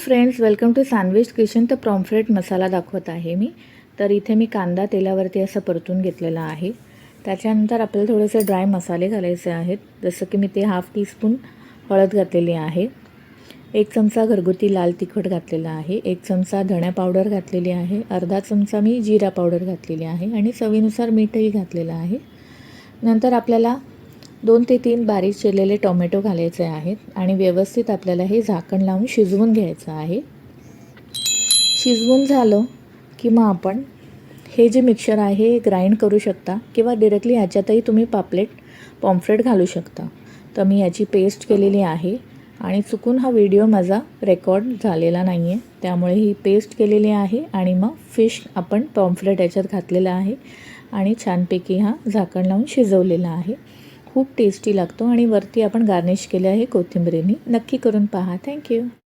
Friends, welcome to sandwich kitchen. तर pomfret masala दाखवत आहे मी. तर इथे मी कांदा तेलावरती असं परतून घेतलेला आहे. त्याच्यानंतर आपल्याला थोडेसे ड्राय मसाले घालायचे आहेत. जसं की मी ते हाफ टीस्पून हळद घातलेली आहे, 1 चमचा घरगुती लाल तिखट घातलेला आहे, 1 चमचा धण्या पावडर घातलेली आहे, अर्धा चमचा मी जिरा पावडर घातलेली आहे आणि चवीनुसार मीठही घातलेलं आहे. नंतर आपल्याला 2 ते 3 बारीक चिरलेले टोमॅटो घालायचे आहेत आणि व्यवस्थित आपल्याला हे झाकण लावून शिजवून घ्यायचं आहे. शिजवून झालं की मग आपण हे जे मिक्सचर आहे हे ग्राइंड करू शकता किंवा डायरेक्टली ह्याच्यातही तुम्ही पॉम्फ्रेट घालू शकता. तर मी याची पेस्ट केलेली आहे आणि चुकून हा व्हिडिओ माझा रेकॉर्ड झालेला नाही आहे, त्यामुळे ही पेस्ट केलेली आहे आणि मग फिश आपण पॉम्फ्रेट याच्यात घातलेला आहे आणि छानपैकी हा झाकण लावून शिजवलेला आहे. खूप टेस्टी लागतो आणि वरती आपण गार्निश केले आहे कोथिंबीरीने. नक्की करून पहा. थँक्यू.